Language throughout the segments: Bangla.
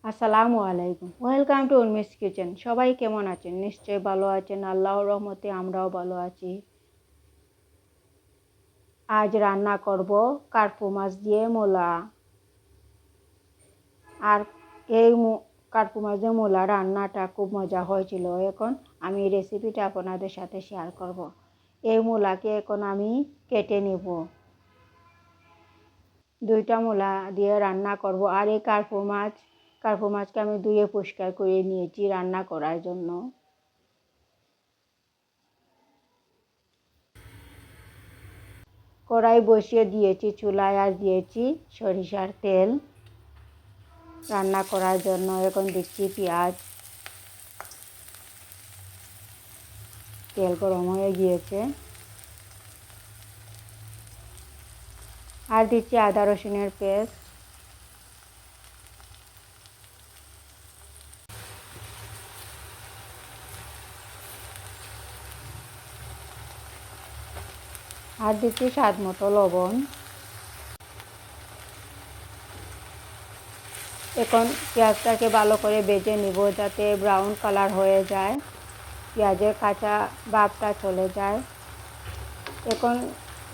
আসসালামু আলাইকুম, ওয়েলকাম টু উর্মিস কিচেন। সবাই কেমন আছেন? নিশ্চয়ই ভালো আছেন। আল্লাহর রহমতে আমরাও ভালো আছি। আজ রান্না করব কার্পু মাছ দিয়ে মূলা। আর এই কার্পু মাছ দিয়ে মূলা রান্নাটা খুব মজা হয়েছিল। এখন আমি রেসিপিটা আপনাদের সাথে শেয়ার করব। এই মূলাকে এখন আমি কেটে নেব। দুইটা মূলা দিয়ে রান্না করব। আর এই কার্পু মাছকে আমি ধুয়ে পরিষ্কার করে নিয়েছি রান্না করার জন্য। কড়াই বসিয়ে দিয়েছি চুলায়, আর দিয়েছি সরিষার তেল রান্না করার জন্য। এখন দিচ্ছি পেঁয়াজ। তেল গরম হয়ে গিয়েছে, আর দিচ্ছি আদা রসুনের পেস্ট। আর দিচ্ছি স্বাদ মতো লবণ। এখন পেঁয়াজটাকে ভালো করে ভেজে নিব যাতে ব্রাউন কালার হয়ে যায়, পেঁয়াজের কাঁচা ভাবটা চলে যায়। এখন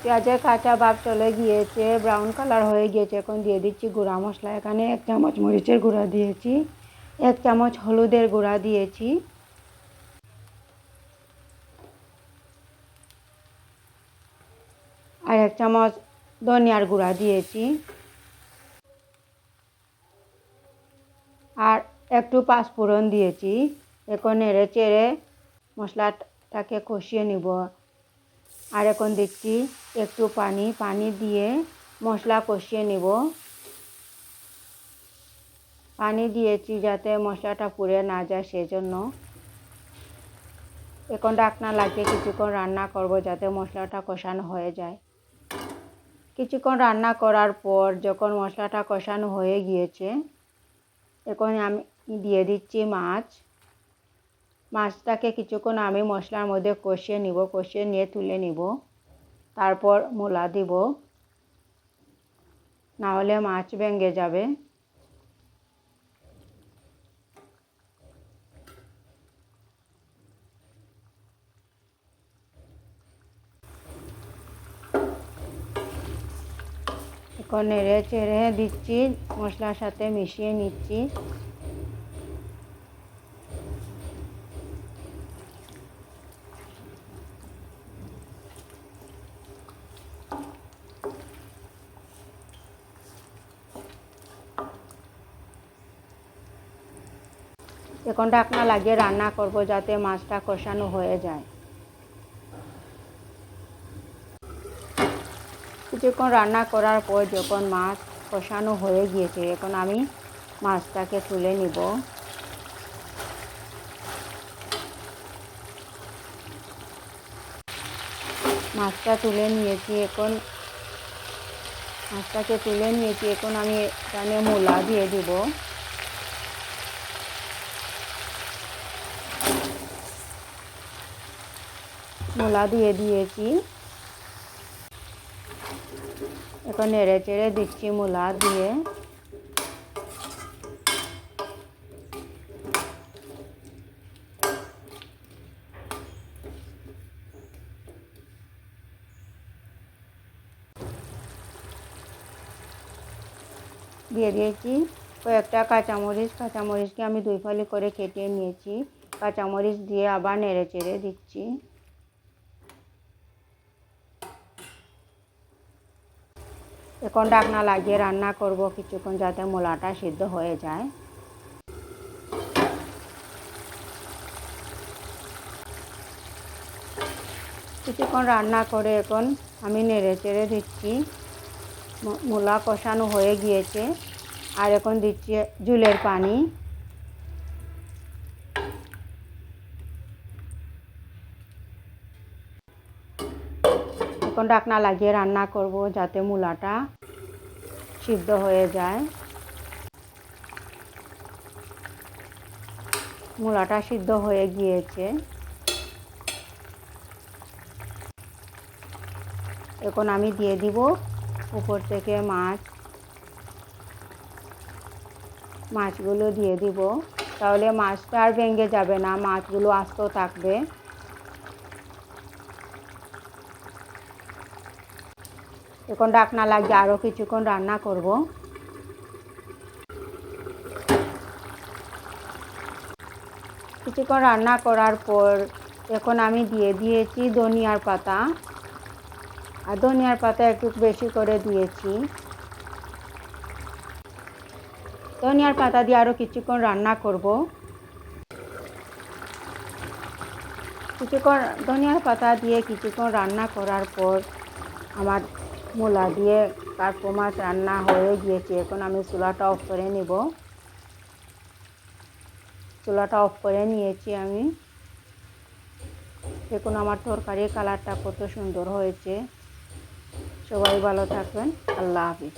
পেঁয়াজের কাঁচা ভাব চলে গিয়েছে, ব্রাউন কালার হয়ে গিয়েছে। এখন দিয়ে দিচ্ছি গুঁড়া মশলা। এখানে 1 চামচ মরিচের গুঁড়া দিয়েছি, 1 চামচ হলুদের গুঁড়া দিয়েছি, আর 1 চামচ ধনিয়ার গুঁড়া দিয়েছি, আর একটু পাঁচফোড়ন দিয়েছি। এখন নেড়ে চেড়ে মশলাটাকে কষিয়ে নিব। আর এখন দিচ্ছি একটু পানি দিয়ে মশলা কষিয়ে নিব। পানি দিয়েছি যাতে মশলাটা পুড়ে না যায়, সেজন্য। এখন ঢাকনা লাগিয়ে কিছুক্ষণ রান্না করব যাতে মশলাটা কষানো হয়ে যায়। কিছুক্ষণ রান্না করার পর যখন মশলাটা কষানো হয়ে গিয়েছে, এখন আমি দিয়ে দিচ্ছি মাছটাকে কিছুক্ষণ আমি মশলার মধ্যে কষিয়ে নিয়ে তুলে নিব। তারপর মূলা দিব, না হলে মাছ ভেঙে যাবে। এখন নেড়ে চেড়ে দিচ্ছি, মশলার সাথে মিশিয়ে নিচ্ছি। এখন ঢাকনা লাগিয়ে রান্না করব যাতে মাছটা কষানো হয়ে যায়। কিছুক্ষণ রান্না করার পর যখন মাছ কষানো হয়ে গিয়েছে, এখন আমি মাছটাকে তুলে নিব। মাছটাকে তুলে নিয়েছি। এখন আমি এখানে মূলা দিয়ে দিব। মূলা দিয়ে দিয়েছি। এখন নেড়ে চেড়ে দিচ্ছি মূলা দিয়ে। দিয়ে দিয়েছি কয়েকটা কাঁচামরিচকে আমি 2 ফালি করে কেটে নিয়েছি। কাঁচামরিচ দিয়ে আবার নেড়ে চেড়ে দিচ্ছি। এখন ঢাকনা লাগিয়ে রান্না করব কিছুক্ষণ যাতে মূলাটা সিদ্ধ হয়ে যায়। কিছুক্ষণ রান্না করে এখন আমি নেড়ে চেড়ে দিচ্ছি। মূলা কষানো হয়ে গিয়েছে, আর এখন দিচ্ছি ঝোলের পানি। এখন ঢাকনা লাগিয়ে রান্না করব যাতে মূলাটা সিদ্ধ হয়ে যায়। মূলাটা সিদ্ধ হয়ে গিয়েছে। এখন আমি দিয়ে দিব উপর থেকে মাছ। মাছগুলো দিয়ে দিব, তাহলে মাছটা আর ভেঙে যাবে না, মাছগুলো আস্ত থাকবে। এখন ঢাকনা লাগিয়ে আরও কিছুক্ষণ রান্না করব। কিছুক্ষণ রান্না করার পর এখন আমি দিয়ে দিয়েছি ধনিয়ার পাতা, আর ধনিয়ার পাতা একটু বেশি করে দিয়েছি। ধনিয়ার পাতা দিয়ে আরও কিছুক্ষণ রান্না করব। ধনিয়ার পাতা দিয়ে কিছুক্ষণ রান্না করার পর আমার মূলা দিয়ে কার্পো মাছ রান্না হয়ে গিয়েছে। এখন আমি চুলাটা অফ করে নিব। চুলাটা অফ করে নিয়েছি আমি। দেখুন আমার তরকারির কালারটা কত সুন্দর হয়েছে। সবাই ভালো থাকবেন। আল্লাহ হাফিজ।